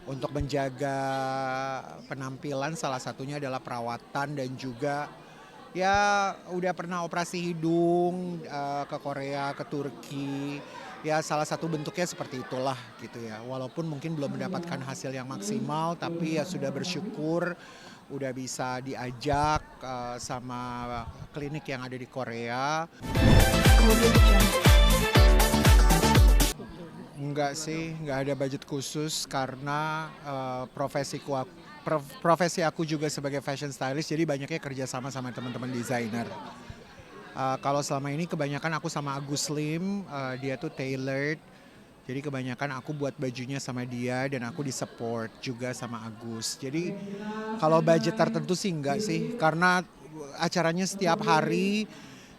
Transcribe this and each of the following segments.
untuk menjaga penampilan salah satunya adalah perawatan dan juga ya udah pernah operasi hidung, ke Korea, ke Turki, ya salah satu bentuknya seperti itulah gitu ya. Walaupun mungkin belum mendapatkan hasil yang maksimal, tapi ya sudah bersyukur udah bisa diajak, sama klinik yang ada di Korea. Enggak sih, nggak ada budget khusus karena, profesi aku juga sebagai fashion stylist, jadi banyaknya kerja sama sama teman-teman desainer. Kalau selama ini kebanyakan aku sama Agus Lim, dia tuh tailored, jadi kebanyakan aku buat bajunya sama dia dan aku di-support juga sama Agus. Jadi kalau budget tertentu sih enggak sih, karena acaranya setiap hari,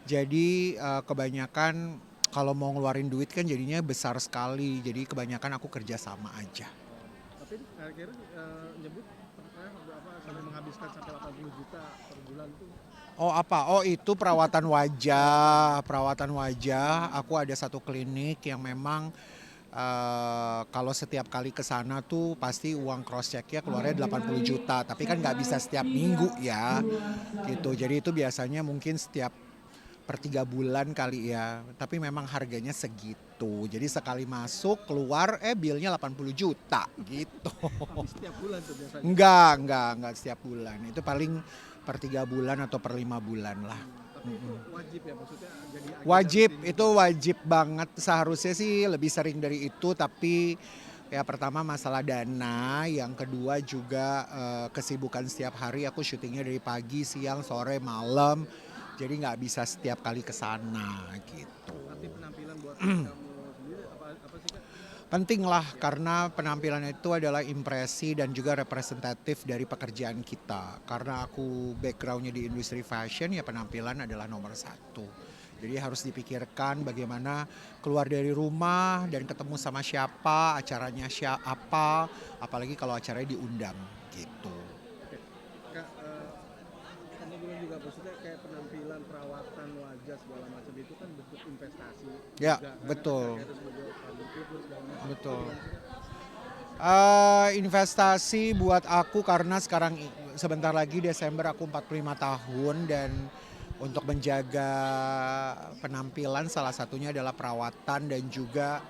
jadi kebanyakan kalau mau ngeluarin duit kan jadinya besar sekali, jadi kebanyakan aku kerja sama aja. Tapi akhirnya nyebut pernah berapa sampai menghabiskan sampai 80 juta per bulan tuh. Oh apa? Oh itu perawatan wajah, perawatan wajah. Aku ada satu klinik yang memang kalau setiap kali ke sana tuh pasti uang cross check-nya keluarnya 80 juta, tapi kan nggak bisa setiap minggu ya, gitu. Jadi itu biasanya mungkin setiap per 3 bulan kali ya, tapi memang harganya segitu. Jadi sekali masuk keluar bilnya 80 juta gitu. Tapi setiap bulan tuh biasanya. Enggak setiap bulan. Itu paling per 3 bulan atau per 5 bulan lah. Tapi itu wajib ya, maksudnya jadi agenda Wajib, rutin itu juga. wajib banget. Seharusnya sih lebih sering dari itu, tapi ya pertama masalah dana, yang kedua juga kesibukan setiap hari. Aku syutingnya dari pagi, siang, sore, malam. Jadi nggak bisa setiap kali ke sana gitu. Tapi penampilan buat kamu sendiri apa apa sih Kak? Penting lah karena penampilan itu adalah impresi dan juga representatif dari pekerjaan kita. Karena aku backgroundnya di industri fashion, ya penampilan adalah nomor satu. Jadi harus dipikirkan bagaimana keluar dari rumah dan ketemu sama siapa, acaranya siapa, apalagi kalau acaranya diundang gitu. Oke. Kak, kamu bilang juga maksudnya kayak penampilan, perawatan wajah segala macam itu kan bentuk investasi Ya, juga karena kan betul, Kakak itu sebagai public figure segala macam. Itu betul. gimana sih Kak? Investasi buat aku karena sekarang sebentar lagi Desember aku 45 tahun dan untuk menjaga penampilan salah satunya adalah perawatan dan juga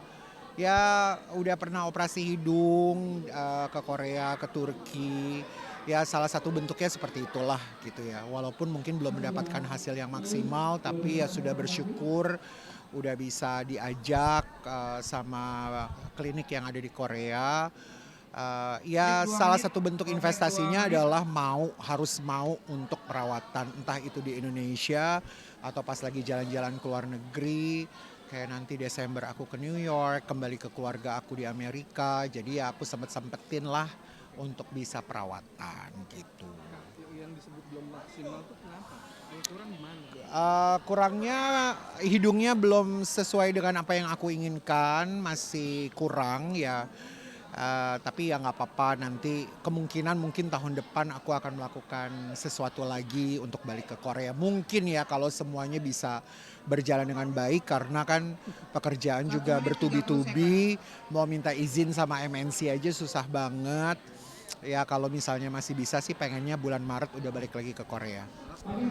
ya udah pernah operasi hidung, ke Korea, ke Turki. Ya salah satu bentuknya seperti itulah gitu ya. Walaupun mungkin belum mendapatkan hasil yang maksimal, tapi ya sudah bersyukur udah bisa diajak, sama klinik yang ada di Korea. Ya salah satu bentuk investasinya adalah harus mau untuk perawatan, entah itu di Indonesia atau pas lagi jalan-jalan ke luar negeri. Kayak nanti Desember aku ke New York, kembali ke keluarga aku di Amerika. Jadi ya aku sempet-sempetin lah untuk bisa perawatan gitu. Kak, yang disebut belum maksimal tuh kenapa? Yang kurang di mana? Kurangnya hidungnya belum sesuai dengan apa yang aku inginkan, masih kurang ya. Tapi ya nggak apa-apa, nanti kemungkinan mungkin tahun depan aku akan melakukan sesuatu lagi untuk balik ke Korea. Mungkin ya kalau semuanya bisa berjalan dengan baik karena kan pekerjaan juga bertubi-tubi, mau minta izin sama MNC aja susah banget. Ya kalau misalnya masih bisa sih pengennya bulan Maret udah balik lagi ke Korea.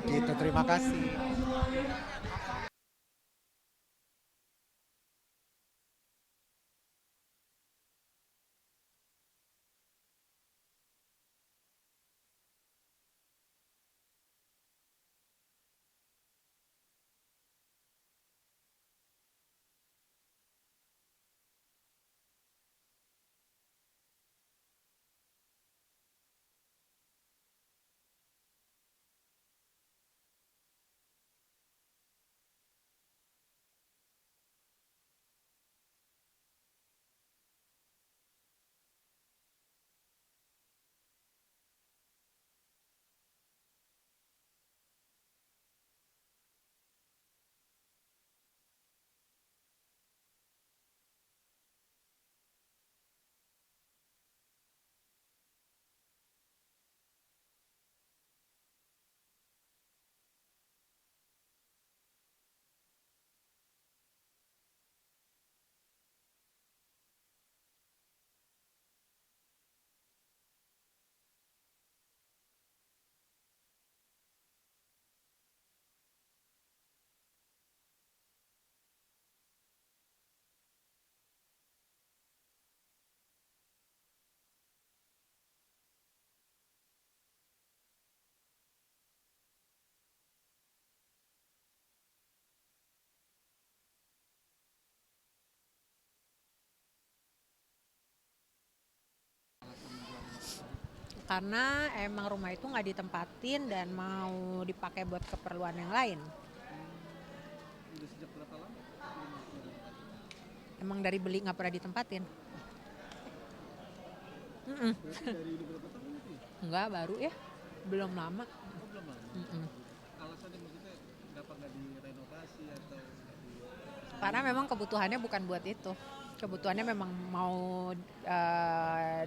Gitu, terima kasih. karena emang rumah itu nggak ditempatin dan mau dipakai buat keperluan yang lain. Udah sejak berapa lama? Emang dari beli nggak pernah ditempatin. Mm-mm. Berarti dari udah berapa tahun itu? Enggak, baru ya, belum lama. Oh, belum lama. Mm-mm. Alasannya maksudnya kenapa nggak direnovasi atau nggak di... Karena memang kebutuhannya bukan buat itu. Kebutuhannya memang mau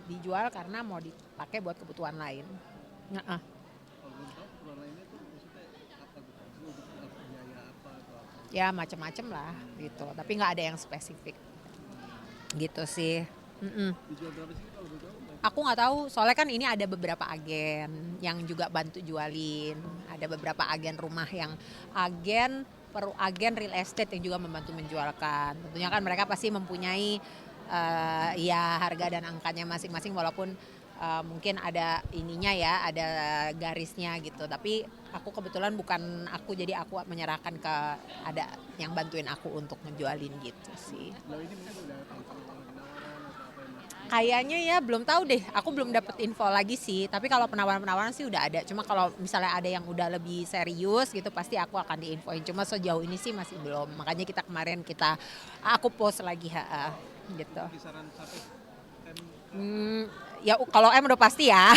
dijual karena mau dipakai buat kebutuhan lain. Nah, Kalau belum tahu keperluan lainnya tuh maksudnya apa gitu? Maksudnya untuk biaya apa atau apa? ya macam-macam lah gitu. Tapi nggak ada yang spesifik. Gitu sih. Mm-mm. Dijual berapa sih kalau boleh tahu? Aku nggak tahu, soalnya kan ini ada beberapa agen yang juga bantu jualin. Ada beberapa agen rumah yang agen real estate yang juga membantu menjualkan. Tentunya kan mereka pasti mempunyai ya harga dan angkanya masing-masing, walaupun mungkin ada ininya ya, ada garisnya gitu. Tapi aku kebetulan bukan aku, jadi aku menyerahkan ke ada yang bantuin aku untuk ngejualin gitu sih. Sejauh ini mungkin udah tahu penawaran-penawaran atau apa yang masuk? Kayaknya ya belum tahu deh, aku belum dapet info lagi sih. Tapi kalau penawaran-penawaran sih udah ada. Cuma kalau misalnya ada yang udah lebih serius gitu pasti aku akan diinfoin. Cuma sejauh ini sih masih belum. Makanya aku post lagi gitu. Kisaran sampai Ya kalau M udah pasti ya.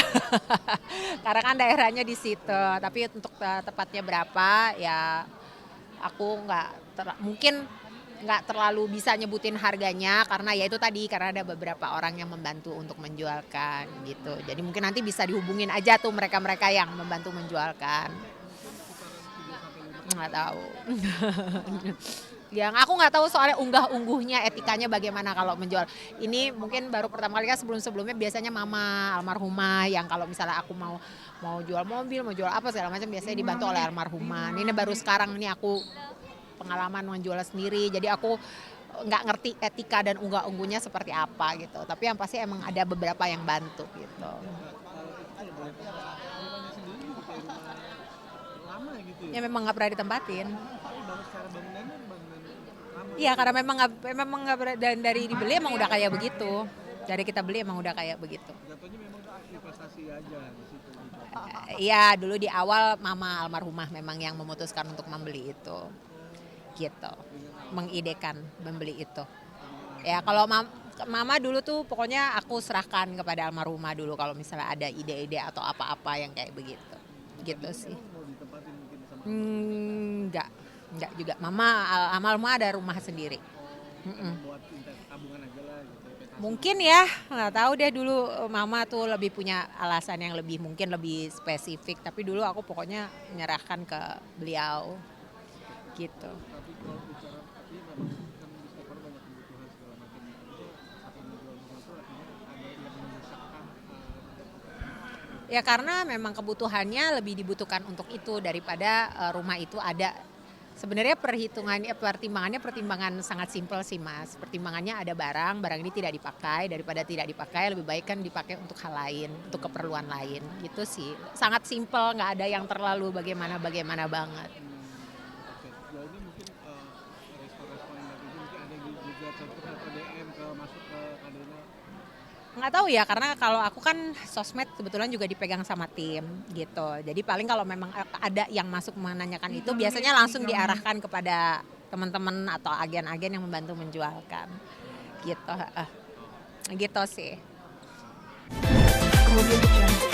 Karena kan daerahnya di situ. Tapi untuk tepatnya berapa ya aku mungkin nggak terlalu bisa nyebutin harganya karena ya itu tadi, karena ada beberapa orang yang membantu untuk menjualkan gitu. Jadi mungkin nanti bisa dihubungin aja tuh mereka-mereka yang membantu menjualkan. Nggak tahu. Yang aku nggak tahu soalnya unggah-ungguhnya etikanya bagaimana kalau menjual. Ini mungkin baru pertama kali, kan sebelum-sebelumnya biasanya mama almarhumah yang kalau misalnya aku mau jual mobil, mau jual apa segala macam biasanya dibantu oleh almarhumah. Ini baru sekarang nih aku pengalaman menjual sendiri, jadi aku nggak ngerti etika dan unggah-ungguhnya seperti apa gitu. Tapi yang pasti emang ada beberapa yang bantu gitu. rumahnya sendiri juga kayak rumah lama gitu ya? Ya memang nggak pernah ditempatin. Tapi baru secara bangunannya bangunan lama. Iya, karena memang nggak dan dari dibeli emang udah kayak begitu. Dari kita beli emang udah kayak begitu. Jatuhnya memang investasi aja di situ. Iya, dulu di awal mama almarhumah memang yang memutuskan untuk membeli itu. Gitu. Mengidekan membeli itu. Ya kalau mama dulu tuh pokoknya aku serahkan kepada almarhumah dulu kalau misalnya ada ide-ide atau apa-apa yang kayak begitu. Gitu sih. Mau ditempatin mungkin sama Enggak juga. Mama almarhumah ada rumah sendiri. buat tabungan aja lah gitu. Investasi. Mungkin ya, nggak tahu deh, dulu mama tuh lebih punya alasan yang mungkin lebih spesifik. Tapi dulu aku pokoknya menyerahkan ke beliau gitu. Tapi kalau bicara artinya memang kan di Stepper banyak kebutuhan segala macam. Itu saat menjual rumah itu artinya ada yang mendesakkan. Ya karena memang kebutuhannya lebih dibutuhkan untuk itu daripada rumah itu ada. Sebenarnya pertimbangannya sangat simpel sih Mas. Pertimbangannya ada barang ini tidak dipakai, daripada tidak dipakai lebih baik kan dipakai untuk hal lain, untuk keperluan lain. Gitu sih. Sangat simpel, nggak ada yang terlalu bagaimana banget. Oke, sejauh ini mungkin respon-respon yang dari itu mungkin ada juga contoh atau DM ke masuk ke Kadena. Nggak tahu ya, karena kalau aku kan sosmed kebetulan juga dipegang sama tim gitu. Jadi paling kalau memang ada yang masuk menanyakan itu biasanya langsung diarahkan kepada teman-teman atau agen-agen yang membantu menjualkan gitu. Gitu sih. Kemudian